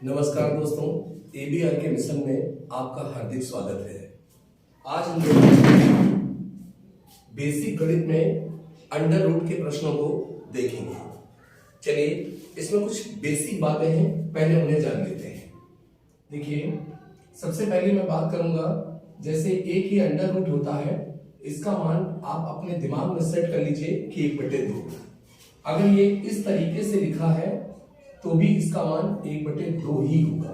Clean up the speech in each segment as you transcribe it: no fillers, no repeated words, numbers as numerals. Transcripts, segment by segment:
नमस्कार दोस्तों, एबीआर के मिशन में आपका हार्दिक स्वागत है। आज हम लोग बेसिक गणित में अंडर रूट के प्रश्नों को देखेंगे। चलिए, इसमें कुछ बेसिक बातें हैं, पहले उन्हें जान लेते हैं। देखिए, सबसे पहले मैं बात करूंगा, जैसे एक ही अंडर रूट होता है, इसका मान आप अपने दिमाग में सेट कर लीजिए कि 1/2। अगर ये इस तरीके से लिखा है तो भी इसका मान 1/2 ही होगा।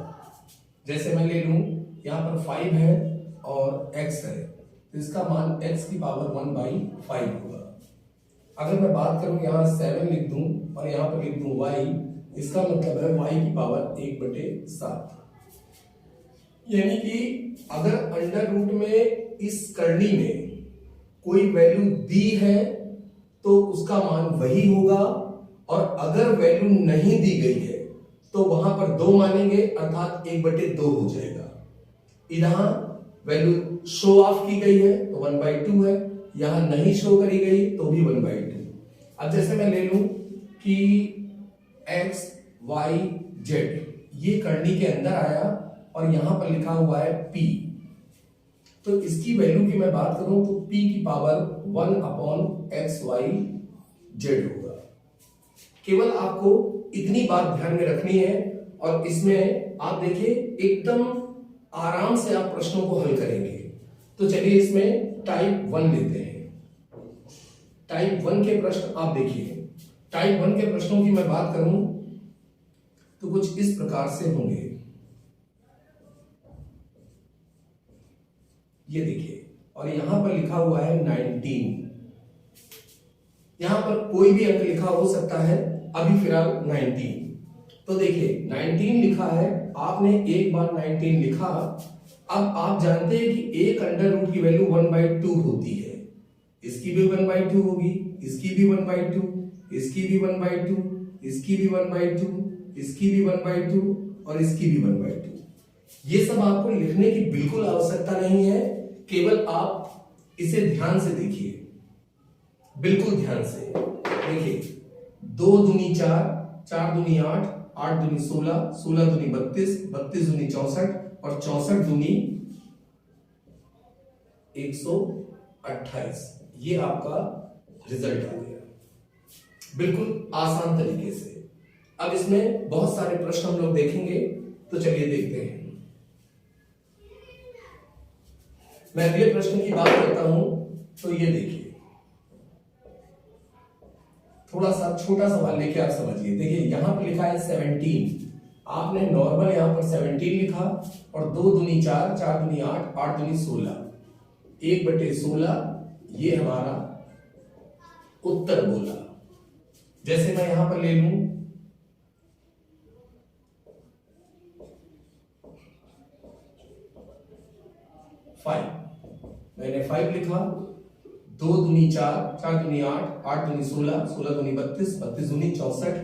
जैसे मैं ले लूं, यहाँ पर 5 है और x है, तो इसका मान x की पावर 1/5 होगा। अगर मैं बात करूं, यहाँ 7 लिख दूं और यहाँ पर लिख दूं y, इसका मतलब है y की पावर 1/7। यानी कि अगर अंडर रूट में इस करनी में कोई वैल्यू दी है तो उसका मान वही होगा, और अगर वैल्यू नहीं दी गई है तो वहां पर 2 मानेंगे, अर्थात 1/2 हो जाएगा। यहां वैल्यू शो ऑफ की गई है तो 1/2 है, यहां नहीं शो करी गई तो भी 1/2। अब जैसे मैं ले लूं कि x y z ये करनी के अंदर आया और यहां पर लिखा हुआ है p, तो इसकी वैल्यू की मैं बात करूं तो p की पावर 1/xyz होगा। केवल आपको इतनी बात ध्यान में रखनी है, और इसमें आप देखिए एकदम आराम से आप प्रश्नों को हल करेंगे। तो चलिए इसमें टाइप 1 लेते हैं। टाइप 1 के प्रश्न आप देखिए। टाइप 1 के प्रश्नों की मैं बात करूं तो कुछ इस प्रकार से होंगे। ये देखिए, और यहां पर लिखा हुआ है 19। यहां पर कोई भी अंक लिखा हो सकता है, अभी फिलहाल 19। तो देखिए 19 लिखा है, आपने एक बार 19 लिखा। अब आप जानते हैं कि एक अंडर रूट की वैल्यू 1/2 होती है। इसकी भी 1/2 होगी, इसकी भी 1/2, इसकी भी 1/2, इसकी भी 1/2, इसकी भी 1/2 और इसकी भी 1/2। ये सब आपको लिखने की बिल्कुल आवश्यकता नहीं है, केवल आप इसे ध्यान से देखिए, बिल्कुल ध्यान से देखिए। 2 दूनी 4, 4 दूनी 8, 8 दूनी 16, 16 दूनी 32, 32 दूनी 64 और 64 दूनी 128। ये आपका रिजल्ट आ गया, बिल्कुल आसान तरीके से। अब इसमें बहुत सारे प्रश्न हम लोग देखेंगे, तो चलिए देखते हैं। मैं अगले प्रश्न की बात करता हूं, तो ये देखिए, थोड़ा सा छोटा सवाल लेके आप समझिए। देखिए यहां पर लिखा है 17, आपने नॉर्मल यहां पर 17 लिखा, और 2 दूनी 4, 4 दूनी 8, 8 दूनी 16, 1/16 ये हमारा उत्तर बोला। जैसे मैं यहां पर ले लूं, मैंने 5 लिखा, 2 दूनी 4, 4 दूनी 8, 8 दूनी 16, 16 दूनी 32, 32 दूनी 64,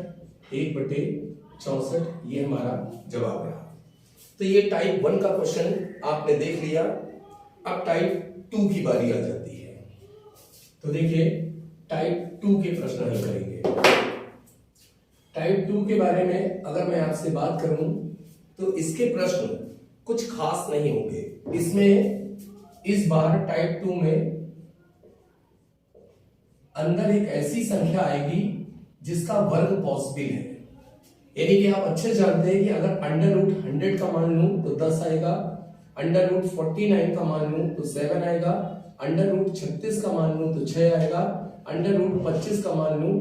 1/64 ये हमारा जवाब है। तो ये टाइप 1 का क्वेश्चन आपने देख लिया। अब टाइप 2 की बारी आ जाती है। तो देखिए टाइप 2 के प्रश्न हल करेंगे। टाइप 2 के बारे में अगर मैं आपसे बात करूं तो इसके प्रश्न कुछ खास नहीं होंगे। इसमें इस बार टाइप 2 में अंदर एक ऐसी संख्या आएगी जिसका वर्ग पॉसिबल है। यानी कि आप अच्छे जानते हैं कि अगर अंडर रूट 100 का मान लूं तो 10 आएगा, अंडर रूट 49 का मान लूं तो 7 आएगा, अंडर रूट 36 का मान लूं तो 6 आएगा, अंडर रूट 25 का मान लूं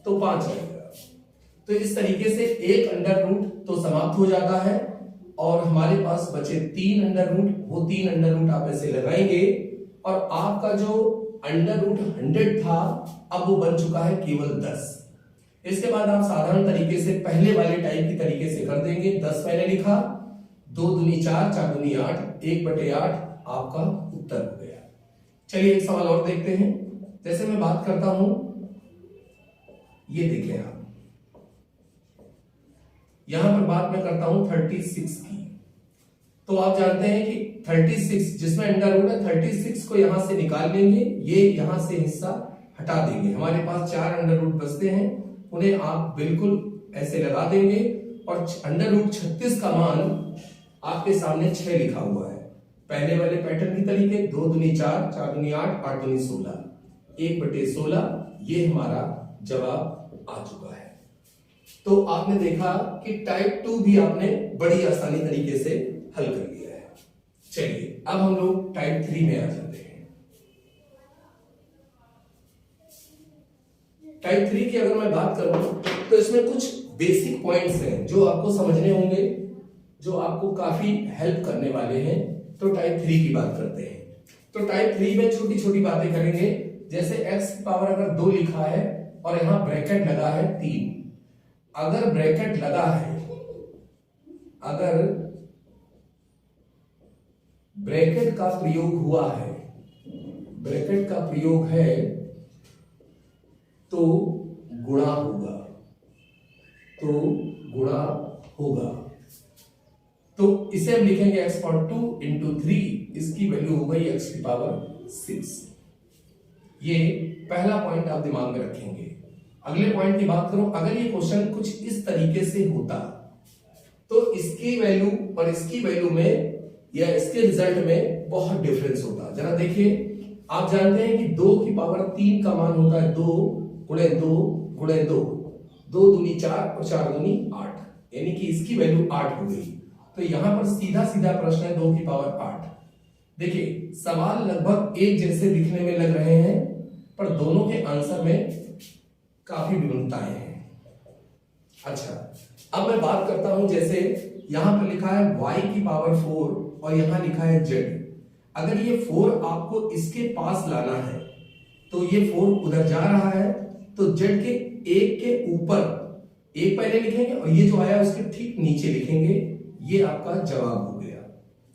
तो 5 आएगा। तो इस तरीके से एक अंडर रूट तो समाप्त हो जाता है, और हमारे पास बचे 3 अंडर रूट। वो 3 अंडर रूट आप ऐसे लगाएंगे, और आपका जो अंडर रूट 100 था, अब वो बन चुका है केवल 10। इसके बाद आप साधारण तरीके से पहले वाले टाइप की तरीके से कर देंगे। 10 मैंने लिखा, 2 दूनी 4, 4 दूनी 8, 1/8 आपका उत्तर हो गया। चलिए एक सवाल और देखते हैं। जैसे मैं बात करता हूं, ये देखें आप, यहां पर बात मैं करता हूं 36 की। तो आप जानते हैं कि 36 जिसमें अंडर रूट है, 36 को यहां से निकाल लेंगे, ये यहां से हिस्सा हटा देंगे। हमारे पास 4 अंडर रूट बचते हैं, उन्हें आप बिल्कुल ऐसे लगा देंगे और अंडर रूट 36 का मान आपके सामने 6 लिखा हुआ है। पहले वाले पैटर्न की तरीके 2 दूनी 4, 4 दूनी 8, 8 दूनी 16, 1/16 ये हमारा जवाब आ चुका है। तो आपने देखा कि टाइप 2 भी आपने बड़ी आसानी तरीके से हल कर लिया है। चलिए अब हम लोग टाइप 3 में आ जाते हैं। टाइप 3 की अगर मैं बात करूं तो इसमें कुछ बेसिक पॉइंट्स हैं जो आपको समझने होंगे, जो आपको काफी हेल्प करने वाले हैं। तो टाइप 3 की बात करते हैं। तो टाइप 3 में छोटी छोटी बातें करेंगे, जैसे x की पावर अगर 2 लिखा है और यहां ब्रैकेट लगा है 3, अगर ब्रैकेट लगा है, अगर ब्रैकेट का प्रयोग हुआ है, ब्रैकेट का प्रयोग है तो गुणा होगा, तो गुणा होगा। तो इसे हम लिखेंगे x पावर 2 इंटू 3, इसकी वैल्यू हो गई x की पावर 6। ये पहला पॉइंट आप दिमाग में रखेंगे। अगले पॉइंट की बात करूं, अगर ये क्वेश्चन कुछ इस तरीके से होता तो इसकी वैल्यू और इसकी वैल्यू में या इसके रिजल्ट में बहुत डिफरेंस होता। जरा देखिए, आप जानते हैं कि 2 की पावर 3 का मान होता है 2 गुणे 2 गुणे 2, 2 दूनी 4 और 4 दूनी 8, यानी कि इसकी वैल्यू 8 हो गई। तो यहां पर सीधा सीधा प्रश्न है 2 की पावर 8। देखिए सवाल लगभग एक जैसे दिखने में लग रहे हैं, पर दोनों के आंसर में काफी विभिन्नताएं हैं। अच्छा, अब मैं बात करता हूं, जैसे यहां पर लिखा है y की पावर 4 और यहां लिखा है z। अगर ये 4 आपको इसके पास लाना है तो ये 4 उधर जा रहा है, तो z के 1 के ऊपर 1 पहले लिखेंगे और ये जो आया उसके ठीक नीचे लिखेंगे। ये आपका जवाब हो गया।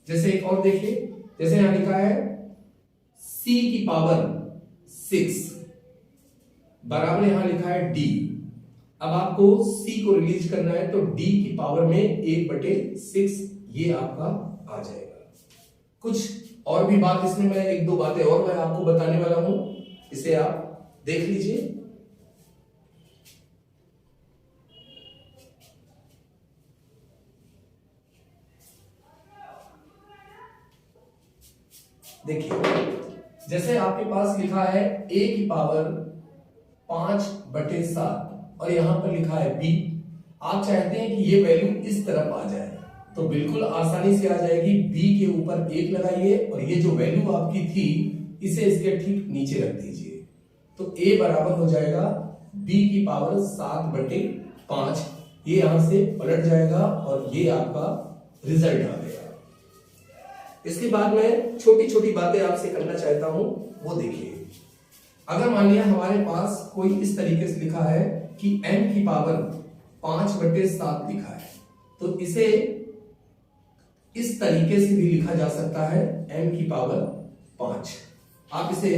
जैसे एक और देखिए, जैसे यहां लिखा है c की पावर 6 बराबर यहां लिखा है d। अब आपको c को रिलीज करना है तो d की पावर में 1/6 ये आपका आ जाएगा। कुछ और भी बात इसमें मैं 1-2 बातें और मैं आपको बताने वाला हूं, इसे आप देख लीजिए। देखिए, जैसे आपके पास लिखा है a की पावर 5/7 और यहां पर लिखा है b। आप चाहते हैं कि ये वैल्यू इस तरफ आ जाए, तो बिल्कुल आसानी से आ जाएगी। b के ऊपर 1 लगाइए और ये जो वैल्यू आपकी थी इसे इसके ठीक नीचे रख दीजिए, तो a बराबर हो जाएगा b की पावर 7/5। ये यहां से पलट जाएगा और ये आपका रिजल्ट आ गया। इसके बाद में छोटी छोटी बातें आपसे करना चाहता हूं, वो देखिए। अगर मान लिया हमारे पास कोई इस तरीके से लिखा है कि m की पावर 5/7 लिखा है, तो इसे इस तरीके से भी लिखा जा सकता है m की पावर 5। आप इसे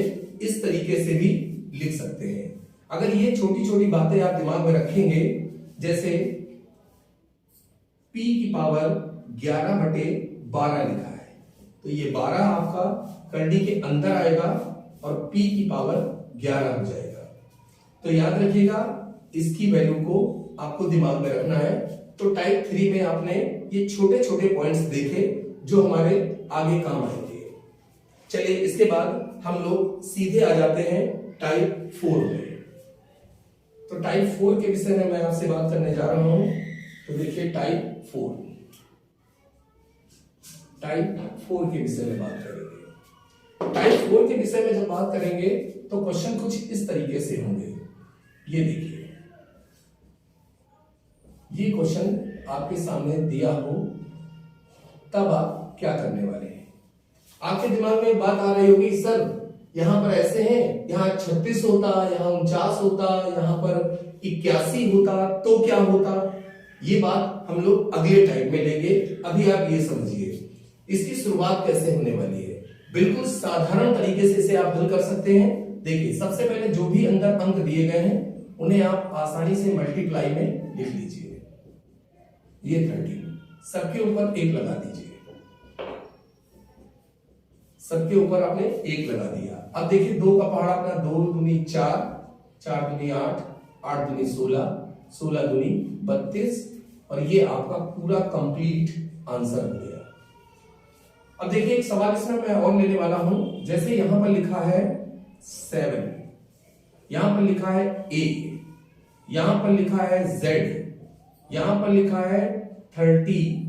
इस तरीके से भी लिख सकते हैं। अगर ये छोटी छोटी बातें आप दिमाग में रखेंगे, जैसे p की पावर 11/12 लिखा है, तो ये 12 आपका करनी के अंदर आएगा और p की पावर 11 हो जाएगा। तो याद रखिएगा, इसकी वैल्यू को आपको दिमाग में रखना है। तो टाइप 3 में आपने ये छोटे छोटे पॉइंट्स देखे जो हमारे आगे काम आएंगे। चलिए इसके बाद हम लोग सीधे आ जाते हैं टाइप 4 में। तो टाइप 4 के विषय में मैं आपसे बात करने जा रहा हूं। तो देखिए टाइप 4 के विषय में बात करेंगे। टाइप 4 के विषय में जब बात करेंगे तो क्वेश्चन कुछ इस तरीके से होंगे। ये देखिए, ये क्वेश्चन आपके सामने दिया हो तब आप क्या करने वाले हैं। आपके दिमाग में एक बात आ रही होगी, सर यहां पर ऐसे हैं, यहां 36 होता, यहां 49 होता, यहां पर 81 होता तो क्या होता। ये बात हम लोग अगले टाइप में लेंगे। अभी आप ये समझिए इसकी शुरुआत कैसे होने वाली है। बिल्कुल साधारण तरीके से इसे आप हल कर सकते हैं। देखिए, सबसे पहले जो भी अंदर अंक दिए गए हैं उन्हें आप आसानी से मल्टीप्लाई में लिख लीजिए। ये 30, सबके ऊपर 1 लगा दीजिए, सबके ऊपर आपने 1 लगा दिया। अब देखिए 2 का पहाड़ा अपना 2 दूनी 4, 4 दूनी 8, 8 दूनी 16, 16 दूनी 32 और ये आपका पूरा कंप्लीट आंसर हो गया। अब देखिए एक सवाल इसमें मैं और लेने वाला हूं। जैसे यहां पर लिखा है 7, यहां पर लिखा है A, यहां पर लिखा है Z, यहां पर लिखा है 31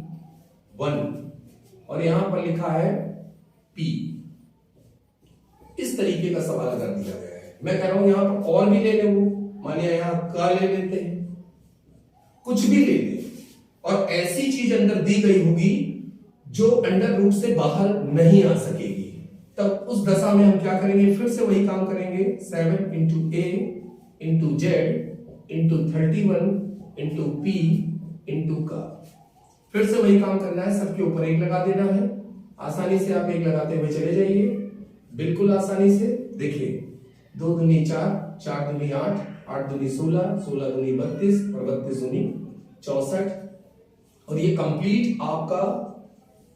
और यहां पर लिखा है P। इस तरीके का सवाल अगर दिया गया है, मैं कह रहा हूं यहां पर और भी ले ले, वो मानिए यहां का ले लेते हैं, कुछ भी ले ले, और ऐसी चीज अंदर दी गई होगी जो अंडर रूट से बाहर नहीं आ सकेगी, तब उस दशा में हम क्या करेंगे, फिर से वही काम करेंगे। 7 into A into Z into 31 into P into का, फिर से वही काम करना है, सबके ऊपर एक लगा देना है। आसानी से आप एक लगाते हुए चले जाइए, बिल्कुल आसानी से। देखिए 2 दूनी 4, 4 दूनी 8, 8 दूनी 16, 16 दूनी 32 और 32 दूनी 64, और ये कंप्लीट आपका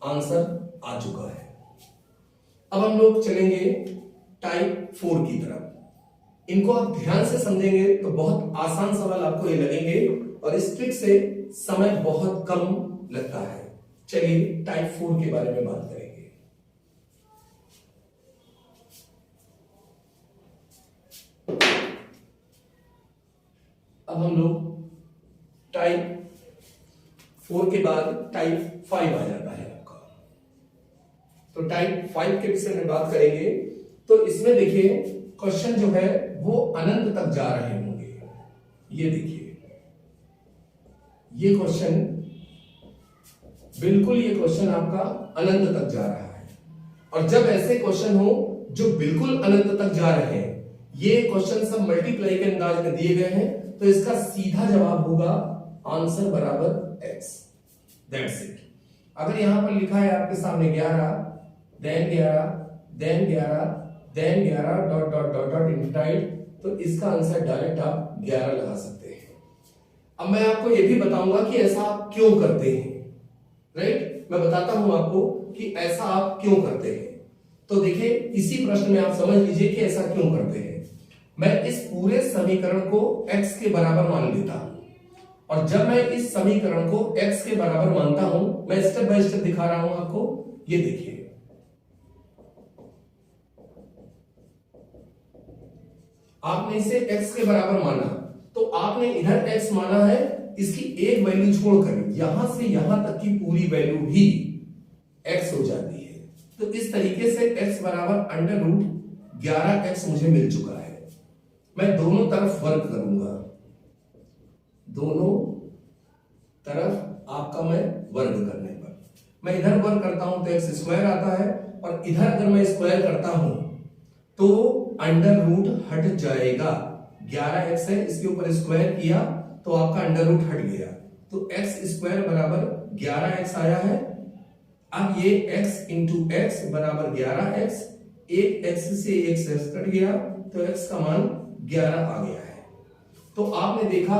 आंसर आ चुका है। अब हम लोग चलेंगे टाइप 4 की तरफ। इनको आप ध्यान से समझेंगे तो बहुत आसान सवाल आपको ये लगेंगे, और इस ट्रिक से समय बहुत कम लगता है। चलिए टाइप 4 के बारे में बात करेंगे। अब हम लोग टाइप 4 के बाद टाइप 5 आ जाता है आपका। तो टाइप 5 के विषय में बात करेंगे। तो इसमें देखिए क्वेश्चन जो है वो अनंत तक जा रहे होंगे। ये देखिए ये क्वेश्चन, बिल्कुल ये क्वेश्चन आपका अनंत तक जा रहा है। और जब ऐसे क्वेश्चन हो जो बिल्कुल अनंत तक जा रहे हैं, ये क्वेश्चन सब मल्टीप्लाई के अंदाज में दिए गए हैं, तो इसका सीधा जवाब होगा आंसर बराबर x। That's it. अगर यहां पर लिखा है आपके सामने 11, then 11, then 11, then 11 dot dot dot dot इंटाइड, तो इसका आंसर डायरेक्ट आप 11 लगा सकते हैं। अब मैं आपको यह भी बताऊंगा कि ऐसा आप क्यों करते हैं। राइट, मैं बताता हूं आपको कि ऐसा आप क्यों करते हैं। तो देखिए इसी प्रश्न में आप समझ लीजिए कि ऐसा क्यों करते हैं। मैं इस पूरे समीकरण को x के बराबर मान लेता हूं, और जब मैं इस समीकरण को x के बराबर मानता हूं, मैं स्टेप बाय स्टेप दिखा रहा हूं आपको। ये देखिए आपने इसे x के बराबर माना, तो आपने इधर x माना है, इसकी एक वैल्यू छोड़कर यहां से यहां तक की पूरी वैल्यू भी x हो जाती है। तो इस तरीके से x बराबर अंडर रूट 11x मुझे मिल चुका है। मैं दोनों तरफ वर्ग करूंगा, दोनों तरफ आपका मैं वर्ग करने पर, मैं इधर वर्ग करता हूं तो x स्क्वायर आता है, और इधर अगर मैं स्क्वायर करता हूं तो अंडर रूट हट जाएगा। 11x है, इसके ऊपर स्क्वायर किया तो आपका अंडर रूट हट गया, तो x स्क्वायर बराबर 11x आया है। अब ये x इंटू एक्स बराबर 11x, एक x से एक x कट गया, तो x का मान 11 आ गया है। तो आपने देखा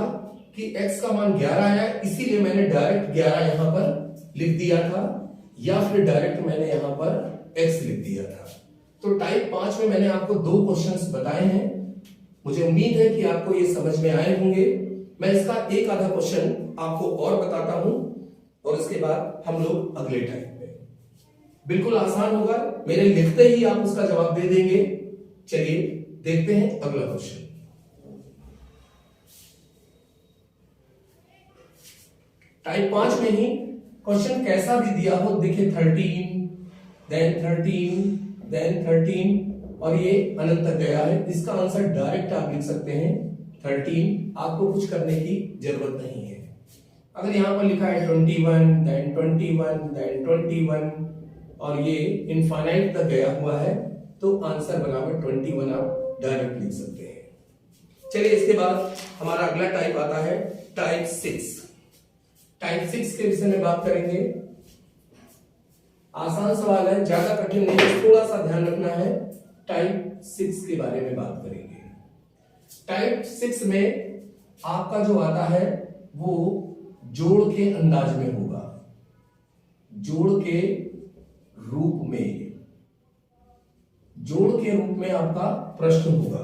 कि x का मान 11 आया, इसीलिए मैंने डायरेक्ट 11 यहां पर लिख दिया था, या फिर डायरेक्ट मैंने यहां पर x लिख दिया था। तो टाइप 5 में मैंने आपको 2 क्वेश्चंस बताए हैं। मुझे उम्मीद है कि आपको ये समझ में आए होंगे। मैं इसका एक आधा क्वेश्चन आपको और बताता हूं, और उसके बाद हम लोग अगले टाइप में, बिल्कुल आसान होगा, मेरे लिखते ही आप उसका जवाब दे देंगे। चलिए देखते हैं अगला क्वेश्चन। टाइप 5 में ही क्वेश्चन कैसा भी दिया हो, देखिए 13, देन 13, देन 13, और ये अनंत तक गया है। इसका आंसर डायरेक्ट आप लिख सकते हैं 13, आपको कुछ करने की जरूरत नहीं है। अगर यहां पर लिखा है 21, देन 21, देन 21, और ये इनफाइनाइट तक गया हुआ है, तो आंसर बराबर 21 आप डायरेक्ट लिख सकते हैं। चलिए इसके बाद हमारा अगला टाइप आता है टाइप 6। टाइप 6 के विषय में बात करेंगे। आसान सवाल है, ज्यादा कठिन नहीं है, थोड़ा सा ध्यान रखना है। टाइप 6 के बारे में बात करेंगे। टाइप 6 में आपका जो आता है वो जोड़ के अंदाज में होगा, जोड़ के रूप में, जोड़ के रूप में आपका प्रश्न होगा।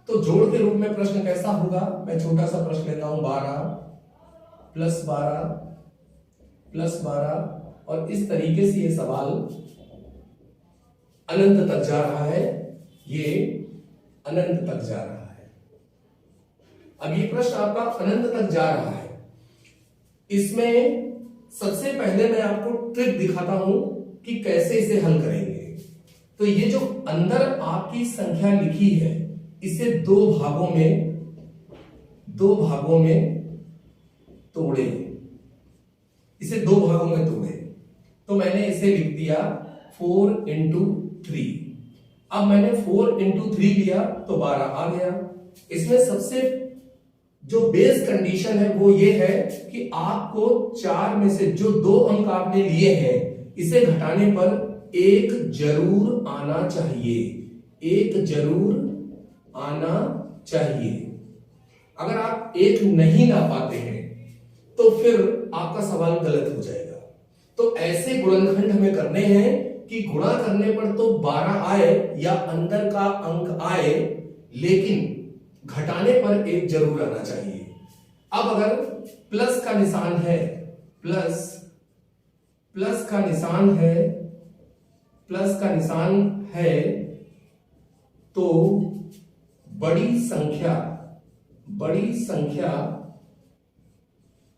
तो जोड़ के रूप में प्रश्न कैसा होगा, मैं छोटा सा प्रश्न लेता हूं, 12 +12 +12 और इस तरीके से ये सवाल अनंत तक जा रहा है, ये अनंत तक जा रहा है। अब ये प्रश्न आपका अनंत तक जा रहा है। इसमें सबसे पहले मैं आपको ट्रिक दिखाता हूं कि कैसे इसे हल करेंगे। तो ये जो अंदर आपकी संख्या लिखी है, इसे दो भागों में तोड़े, इसे दो भागों में तोड़े। तो मैंने इसे लिख दिया 4 इंटू 3। अब मैंने 4 इंटू 3 लिया तो 12 आ गया। इसमें सबसे जो बेस कंडीशन है वो ये है कि आपको 4 में से जो 2 अंक आपने लिए हैं, इसे घटाने पर एक जरूर आना चाहिए, एक जरूर आना चाहिए। अगर आप एक नहीं ला पाते हैं तो फिर आपका सवाल गलत हो जाएगा। तो ऐसे गुणनखंड हमें करने हैं कि गुणा करने पर तो 12 आए या अंदर का अंक आए, लेकिन घटाने पर एक जरूर आना चाहिए। अब अगर प्लस का निशान है, प्लस का निशान है तो बड़ी संख्या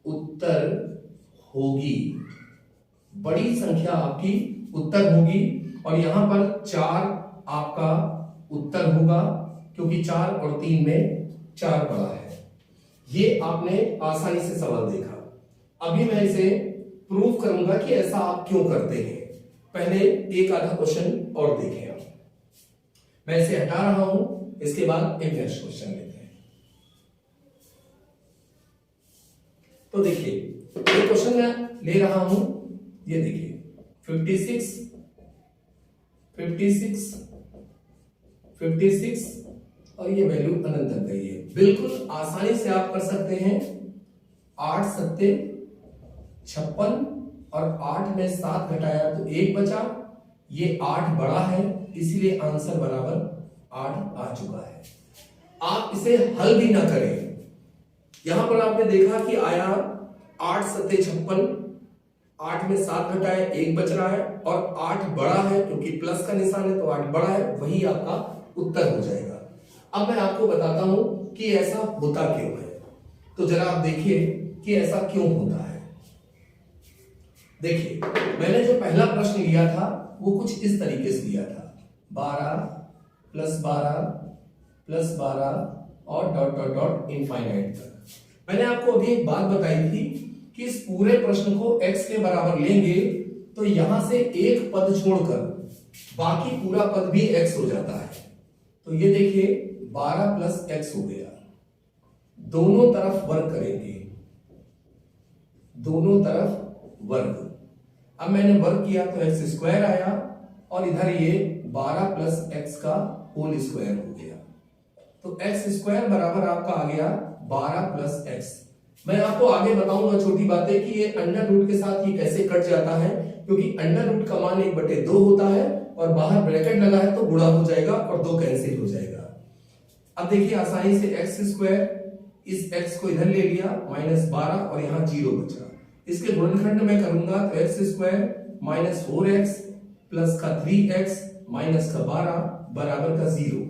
उत्तर होगी, बड़ी संख्या आपकी उत्तर होगी। और यहां पर 4 आपका उत्तर होगा, क्योंकि 4 और 3 में 4 बड़ा है। ये आपने आसानी से सवाल देखा। अभी मैं इसे प्रूव करूंगा कि ऐसा आप क्यों करते हैं। पहले एक आधा क्वेश्चन और देखें आप। मैं इसे हटा रहा हूं, इसके बाद एक नेक्स्ट क्वेश्चन लेते हैं। तो देखिए, ये क्वेश्चन मैं ले रहा हूं, ये देखिए 56 और ये वैल्यू अनंत तक गई है। बिल्कुल आसानी से आप कर सकते हैं। 8 सत्ते 56 और 8 में 7 घटाया तो 1 बचा। ये 8 बड़ा है, इसलिए आंसर बराबर 8 आ चुका है। आप इसे हल भी ना करें, यहां पर आपने देखा कि आया 8 सत्ते 56, 8 में 7 घटाए 1 बच रहा है, और 8 बड़ा है क्योंकि प्लस का निशान है, तो 8 बड़ा है, वही आपका उत्तर हो जाएगा। अब मैं आपको बताता हूं कि ऐसा होता क्यों है। तो जरा आप देखिए कि ऐसा क्यों होता है। देखिए, मैंने जो पहला प्रश्न लिया था वो कुछ इस तरीके से लिया था, 12 + 12 + 12 और डॉट डॉट डॉट इनफाइनाइट तक। मैंने आपको अभी एक बात बताई थी कि इस पूरे प्रश्न को x के बराबर लेंगे तो यहां से एक पद छोड़कर बाकी पूरा पद भी x हो जाता है। तो ये देखिए 12 + x हो गया। दोनों तरफ वर्ग करेंगे, दोनों तरफ वर्ग। अब मैंने वर्ग किया तो x² आया, और इधर ये 12 + x का होल स्क्वायर हो गया। तो x² बराबर आपका आ गया 12 + x। मैं आपको आगे बताऊंगा छोटी बातें कि ये अंडर रूट के साथ ये कैसे कट जाता है, क्योंकि अंडर रूट का मान 1/2 होता है और बाहर ब्रैकेट लगा है तो गुणा हो जाएगा और 2 कैंसिल हो जाएगा। अब देखिए आसानी से x², इस x को इधर ले लिया -12 और यहां 0 बचा। इसके गुणनखंड में करूंगा तो x² - 4x प्लस का 3x माइनस का 12 बराबर का 0।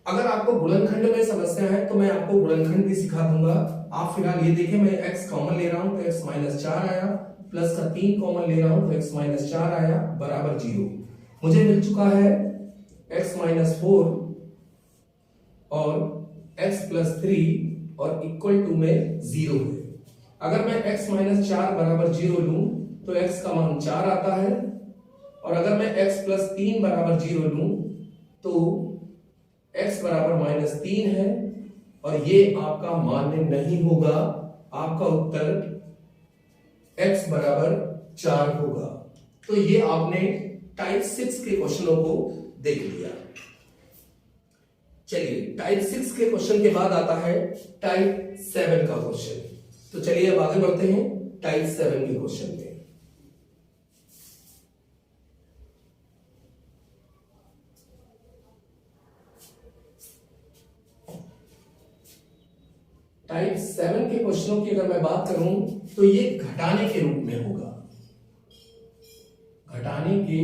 अगर आपको गुणनखंड में समस्या है तो मैं आपको गुणनखंड भी सिखा दूंगा। आप फिलहाल ये देखें, मैं x कॉमन ले रहा हूं तो x -4 आया, प्लस का 3 कॉमन ले रहा हूं तो x -4 आया बराबर 0। मुझे मिल चुका है x -4 और x + 3 और इक्वल टू में 0 है। अगर मैं x -4 बराबर 0 लूं तो x का मान 4 आता है, और अगर मैं x + 3 बराबर 0 लूं तो x बराबर -3 है, और ये आपका मान्य नहीं होगा। आपका उत्तर x बराबर 4 होगा। तो ये आपने टाइप 6 के क्वेश्चनों को देख लिया। चलिए, टाइप 6 के क्वेश्चन के बाद आता है टाइप 7 का क्वेश्चन। तो चलिए अब आगे बढ़ते हैं टाइप 7 के क्वेश्चन में। टाइप 7 के क्वेश्चनों की अगर मैं बात करूं तो ये घटाने के रूप में होगा, घटाने के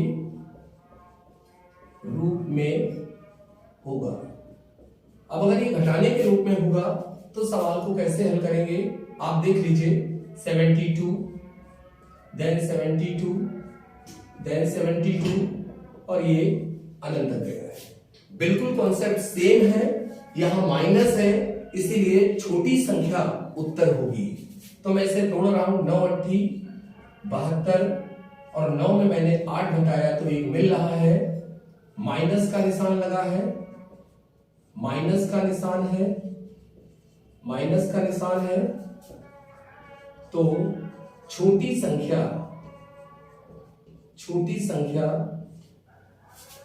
रूप में होगा। अब अगर ये घटाने के रूप में होगा तो सवाल को कैसे हल करेंगे आप देख लीजिए। 72 देन 72 देन 72 और ये अनंत तक गया है। बिल्कुल कॉन्सेप्ट सेम है, यहां माइनस है इसीलिए छोटी संख्या उत्तर होगी। तो मैं इसे तोड़ रहा हूं, 9 8 72 और 9 में मैंने 8 घटाया तो 1 मिल रहा है, माइनस का निशान लगा है, माइनस का निशान है, माइनस का निशान है। तो छोटी संख्या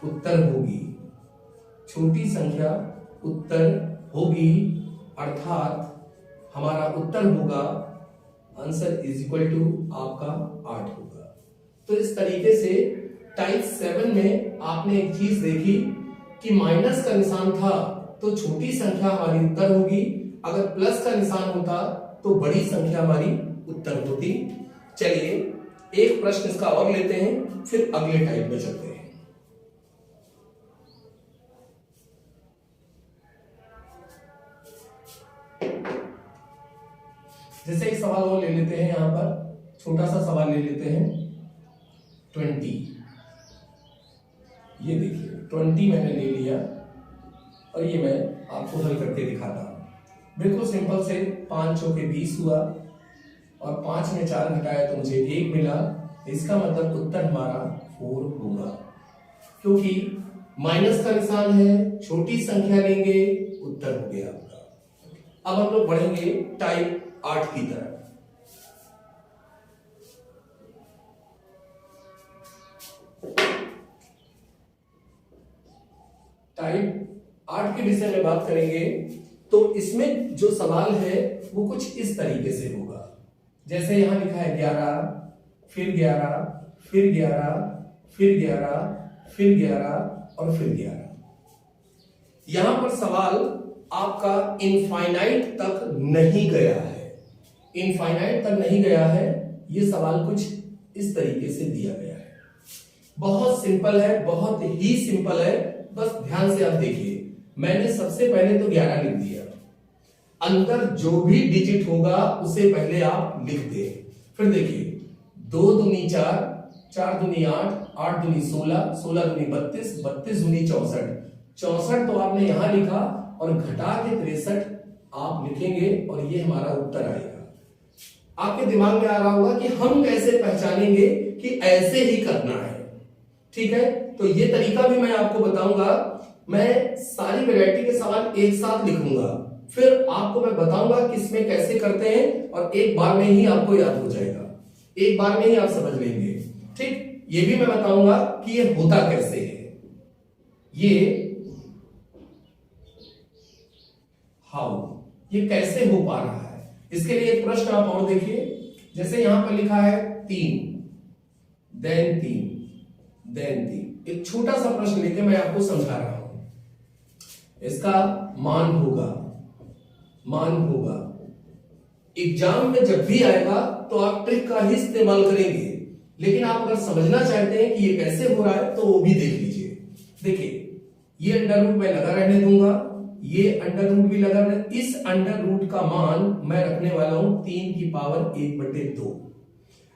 उत्तर होगी, छोटी संख्या उत्तर होगी, अर्थात हमारा उत्तर होगा, आंसर इज इक्वल टू आपका 8 होगा। तो इस तरीके से टाइप 7 में आपने एक चीज देखी कि माइनस का निशान था तो छोटी संख्या हमारी उत्तर होगी, अगर प्लस का निशान होता तो बड़ी संख्या हमारी उत्तर होती। चलिए एक प्रश्न इसका और लेते हैं, फिर अगले टाइप में चलते हैं। जैसे एक सवाल और ले लेते हैं, यहां पर छोटा सा सवाल ले लेते हैं 20। ये देखिए 20 मैंने ले लिया और ये मैं आपको हल करके दिखाता हूं। बिल्कुल सिंपल से 5 चौके 20 हुआ और 5 में 4 घटाया तो मुझे 1 मिला। इसका मतलब उत्तर हमारा 4 होगा, क्योंकि माइनस का निशान है, छोटी संख्या लेंगे, उत्तर हो गया आपका। अब हम लोग बढ़ेंगे टाइप 8 की तरफ। टाइप 8 के विषय में बात करेंगे तो इसमें जो सवाल है वो कुछ इस तरीके से होगा। जैसे यहां लिखा है 11, फिर 11, फिर 11, फिर 11, फिर 11 और फिर 11। यहां पर सवाल आपका इनफाइनाइट तक नहीं गया है, इनफाइनाइट तक नहीं गया है। ये सवाल कुछ इस तरीके से दिया गया है, बहुत सिंपल है, बहुत ही सिंपल है। बस ध्यान से आप देखिए, मैंने सबसे पहले तो 11 लिख दिया, अंदर जो भी डिजिट होगा उसे पहले आप लिख दे। फिर देखिए 2 दूनी 4, 4 दूनी 8, 8 दूनी 16, 16 दूनी 32, 32 दूनी 64, 64 तो आपने यहां लिखा और घटा के 63 आप लिखेंगे और ये हमारा उत्तर आएगा। आपके दिमाग में आ रहा होगा कि हम कैसे पहचानेंगे कि ऐसे ही करना है, ठीक है। तो ये तरीका भी मैं आपको बताऊंगा। मैं सारी वैरायटी के सवाल एक साथ लिखूंगा, फिर आपको मैं बताऊंगा कि इसमें कैसे करते हैं और एक बार में ही आपको याद हो जाएगा, एक बार में ही आप समझ लेंगे, ठीक। ये भी मैं बताऊंगा कि ये होता कैसे है, ये हाउ, ये कैसे हो पा रहा है। इसके लिए एक प्रश्न आप और देखिए। जैसे यहां पर लिखा है 3, देन 3, देन 3। एक छोटा सा प्रश्न लेके मैं आपको समझा रहा हूं। इसका मान होगा, मान होगा। एग्जाम में जब भी आएगा तो आप ट्रिक का ही इस्तेमाल करेंगे, लेकिन आप अगर समझना चाहते हैं कि ये कैसे हो रहा है तो वो भी देख लीजिए। देखिए ये अंडर रूट मैं लगा रहने दूंगा, ये अंडर रूट भी लगा रहने। इस अंडर रूट का मान मैं रखने वाला हूं 3 की पावर 1/2।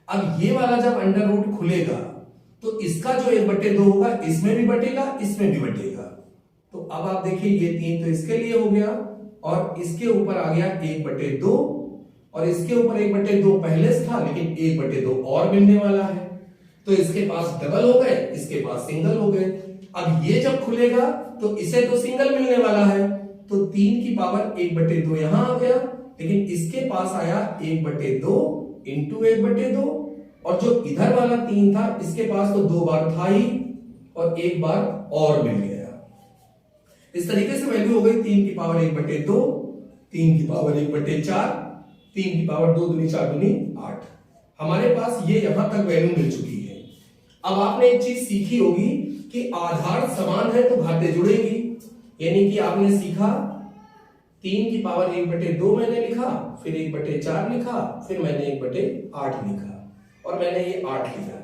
अब ये वाला जब अंडर रूट खुलेगा तो इसका जो 1/2 होगा इसमें भी बटेगा, इसमें भी बटेगा। तो अब आप देखिए ये 3 तो इसके लिए हो गया और इसके ऊपर आ गया 1/2 और इसके ऊपर 1/2 पहले से था, लेकिन 1/2 और मिलने वाला है। तो इसके पास डबल हो गए, इसके पास सिंगल हो गए। अब ये जब खुलेगा तो इसे तो सिंगल मिलने वाला है, तो 3 की पावर 1/2 यहां आ गया, लेकिन इसके पास आया 1/2 इंटू 1/2 और जो इधर वाला 3 था इसके पास तो 2 बार था ही और 1 बार और मिल गया। इस तरीके से वैल्यू हो गई 3 की पावर 1/2, 3 की पावर 1/4, 3 की पावर 2 दूनी 4 दूनी 8। हमारे पास ये यहां तक वैल्यू मिल चुकी है। अब आपने एक चीज सीखी होगी कि आधार समान है तो घाटे जुड़ेगी, यानी कि आपने सीखा 3 की पावर 1/2 मैंने लिखा, फिर 1/4 लिखा, फिर मैंने 1/8 लिखा और मैंने ये 8 लिखा।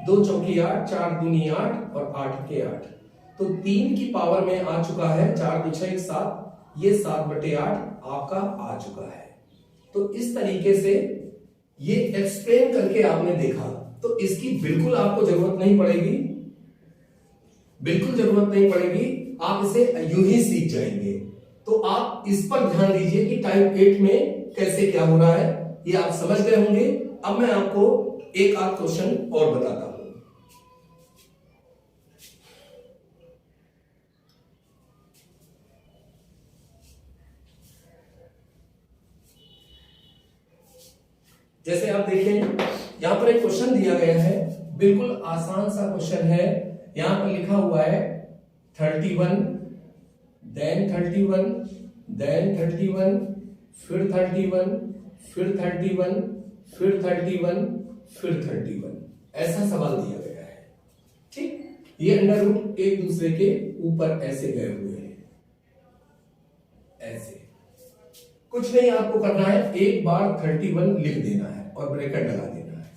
2 चौकी 8, 4 दूनी 8 और 8 के 8। तो 3 की पावर में आ चुका है 4 2 6 7, ये 7/8 आपका आ चुका है। तो इस तरीके से ये एक्सप्लेन करके आपने देखा, तो इसकी बिल्कुल आपको जरूरत नहीं पड़ेगी, बिल्कुल जरूरत नहीं पड़ेगी, आप इसे यूं ही सीख जाएंगे। तो आप इस पर ध्यान दीजिए कि टाइप 8 में कैसे क्या हो रहा है, ये आप समझ गए होंगे। अब मैं आपको एक आध क्वेश्चन और बताता हूं। जैसे आप देखें, यहां पर एक क्वेश्चन दिया गया है, बिल्कुल आसान सा क्वेश्चन है। यहां पर लिखा हुआ है 31, देन 31, देन 31, फिर 31, फिर 31, फिर 31, फिर 31। ऐसा सवाल दिया गया है। ठीक, ये अंडर रूट एक दूसरे के ऊपर ऐसे गए हुए हैं, ऐसे। कुछ नहीं आपको करना है, एक बार 31 लिख देना है और ब्रैकेट लगा देना है।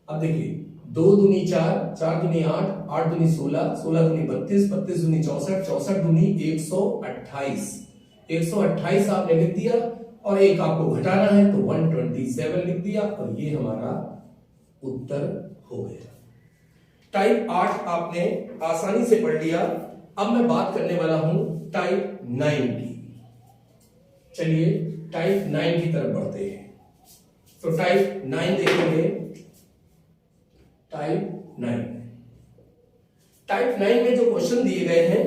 अब देखिए, 2 दूनी 4, 4 दूनी 8, 8 दूनी 16, 16 दूनी 32, 32 दूनी 64, 64 दूनी 128, 128 आपने लिख दिया और एक आपको घटाना है तो 127 लिख दिया और ये हमारा उत्तर हो गया। टाइप 8 आपने आसानी से पढ़ लिया। अब मैं बात करने वाला हूं टाइप 9 की। चलिए टाइप 9 की तरफ बढ़ते हैं। तो टाइप 9 देखेंगे। टाइप 9, टाइप 9 में जो क्वेश्चन दिए गए हैं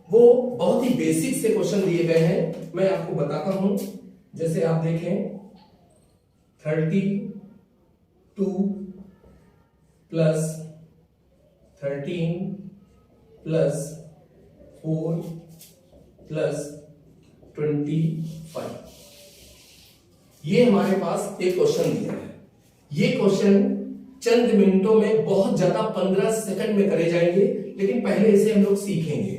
वो बहुत ही बेसिक से क्वेश्चन दिए गए हैं, मैं आपको बताता हूं। जैसे आप देखें, 32 प्लस 13 प्लस 4 प्लस 25, ये हमारे पास एक क्वेश्चन दिया है। ये क्वेश्चन चंद मिनटों में, बहुत ज्यादा 15 सेकंड में करे जाएंगे, लेकिन पहले इसे हम लोग सीखेंगे।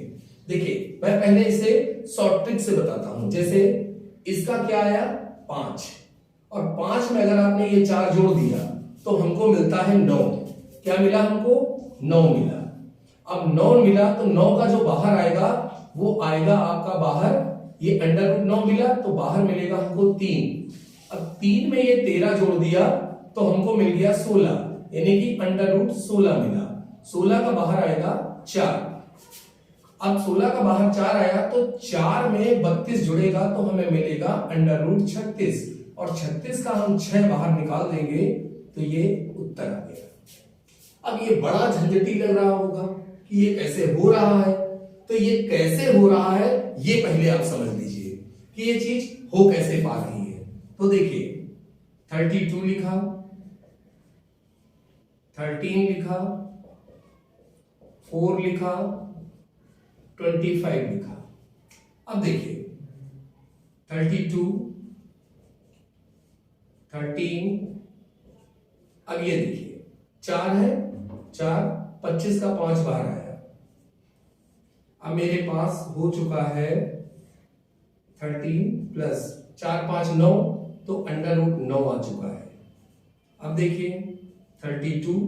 देखिए, मैं पहले इसे शॉर्ट ट्रिक से बताता हूं। जैसे इसका क्या आया 5, और 5 में अगर आपने ये 4 जोड़ दिया तो हमको मिलता है 9। क्या मिला हमको? 9 मिला। अब 9 मिला तो 9 का जो बाहर आएगा वो आएगा आपका बाहर, ये अंडर रूट 9 मिला तो बाहर मिलेगा हमको 3। अब 3 में ये 13 जोड़ दिया तो हमको मिल गया 16, यानी कि अंडर रूट 16 मिला। 16 का बाहर आएगा 4। अब 16 का बाहर 4 आया तो 4 में 32 जुड़ेगा तो हमें मिलेगा अंडर रूट 36, और 36 का हम 6 बाहर निकाल देंगे तो ये उत्तर आ गया। अब ये बड़ा झंझटी लग रहा होगा कि ये कैसे हो रहा है, तो ये कैसे हो रहा है ये पहले आप समझ लीजिए कि ये चीज हो कैसे पा रही है। तो देखिए, 32 लिखा, 13 लिखा, 4 लिखा, 25 लिखा। अब देखिए, 32, 13, अब ये देखिए 4 है, 4, 25 का 5 बाहर आया। अब मेरे पास हो चुका है 13 प्लस 4 5 9, तो अंडर रूट 9 आ चुका है। अब देखिए 32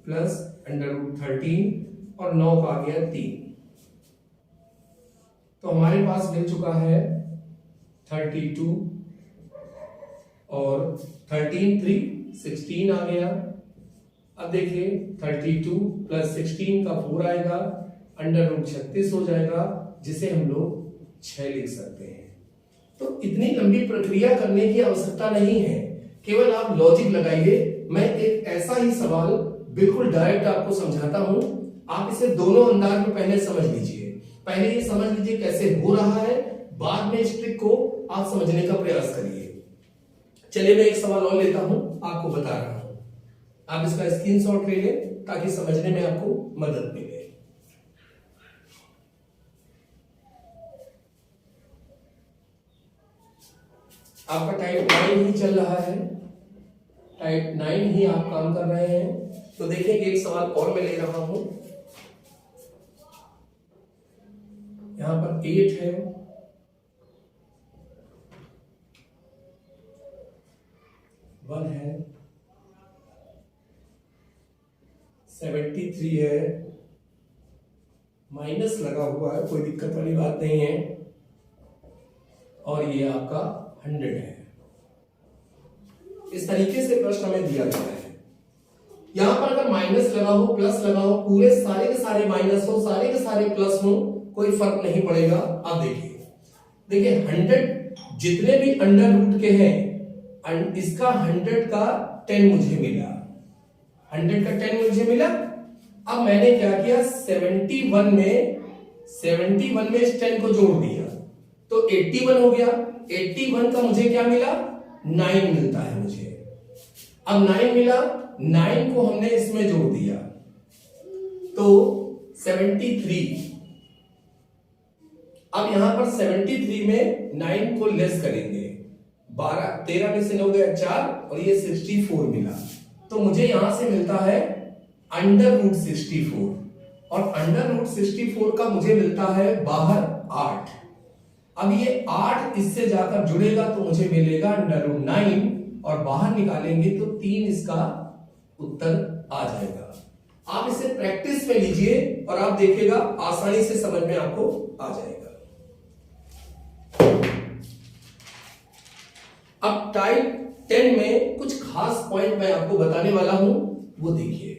प्लस अंडर रूट 13 और 9 का आ गया 3, तो हमारे पास मिल चुका है 32 और 13 3 16 आ गया। अब देखिए 32 प्लस 16 का 4 आएगा, अंडर रूट 36 हो जाएगा, जिसे हम लोग 6 लिख सकते हैं। तो इतनी लंबी प्रक्रिया करने की आवश्यकता नहीं है, केवल आप लॉजिक लगाइए। मैं एक ऐसा ही सवाल बिल्कुल डायरेक्ट आपको समझाता हूं, आप इसे दोनों अंदाज में पहले समझ लीजिए। पहले ये समझ लीजिए कैसे हो रहा है, बाद में इस ट्रिक को आप समझने का प्रयास करिए। चलिए मैं एक सवाल और लेता हूं, आपको बता रहा हूं, आप इसका स्क्रीनशॉट ले लें ताकि समझने में आपको मदद मिले। आपका टाइप 9 ही चल रहा है, टाइप 9 ही आप काम कर रहे हैं। तो देखिए एक सवाल और मैं ले रहा हूं, यहां पर 8 है, 1 है, 73 है, माइनस लगा हुआ है, कोई दिक्कत वाली बात नहीं है, और ये आपका 100 है। इस तरीके से प्रश्न हमें दिया गया है। यहां पर अगर माइनस लगा हो, प्लस लगा हो, पूरे सारे के सारे माइनस हो, सारे के सारे प्लस हो, कोई फर्क नहीं पड़ेगा। आप देखिए 100 जितने भी अंडर रूट के हैं, इसका 100 का 10 मुझे मिला, 100 का 10 मुझे मिला। अब मैंने क्या किया, 71 में इस 10 को जोड़ दिया तो 81 हो गया। 81 का मुझे क्या मिला, 9 मिलता है मुझे। अब 9 मिला, 9 को हमने इसमें जोड़ दिया तो 73। अब यहां पर 73 में 9 को लेस करेंगे, 13 में से 9 गया 4 और ये 64 मिला, तो मुझे यहां से मिलता है अंडर रूट 64, और अंडर रूट 64 का मुझे मिलता है बाहर 8। अब ये 8 इससे जाकर जुड़ेगा तो मुझे मिलेगा अंडर रूट 9, और बाहर निकालेंगे तो 3 इसका उत्तर आ जाएगा। आप इसे प्रैक्टिस में लीजिए और आप देखिएगा आसानी से समझ में आपको आ जाएगा। अब टाइप 10 में कुछ खास पॉइंट मैं आपको बताने वाला हूं, वो देखिए।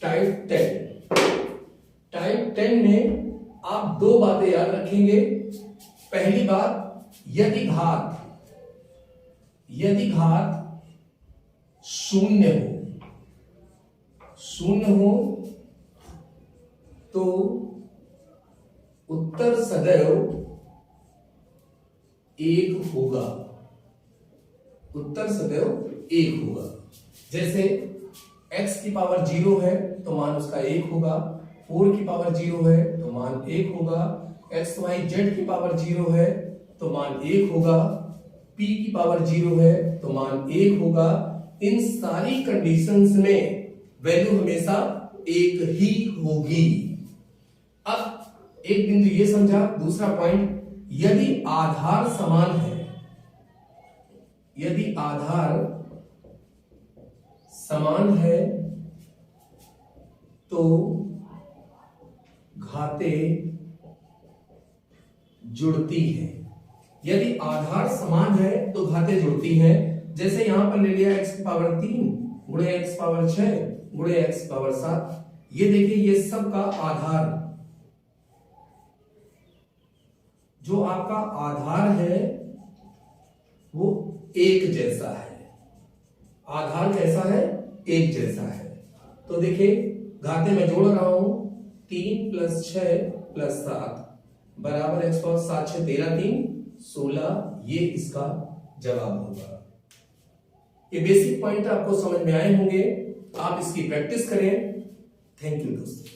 टाइप 10 में आप 2 बातें याद रखेंगे। पहली बात, यदि घात शून्य हो तो उत्तर सदैव 1 होगा, उत्तर सदैव 1 होगा। जैसे x की पावर 0 है तो मान उसका 1 होगा, 4 की पावर 0 है तो मान 1 होगा, x y z की पावर 0 है तो मान 1 होगा, p की पावर 0 है तो मान 1 होगा। इन सारी कंडीशंस में वैल्यू हमेशा 1 ही होगी। अब एक बिंदु ये समझा। दूसरा पॉइंट, यदि आधार समान है, यदि आधार समान है तो घातें जुड़ती हैं। यदि आधार समान है तो घातें जुड़ती हैं। जैसे यहां पर ले लिया x की पावर 3 गुणे x पावर 6 गुणे x पावर 7। ये देखिए, ये सब का आधार, जो आपका आधार है वो एक जैसा है। आधार कैसा है, एक जैसा है। तो देखिए घाते में जोड़ रहा हूं, 3 + 6 + 7 बराबर x पावर 7 6 13 3 16। ये इसका जवाब होगा। ये बेसिक पॉइंट आपको समझ में आए होंगे। आप इसकी प्रैक्टिस करें। थैंक यू दोस्तों।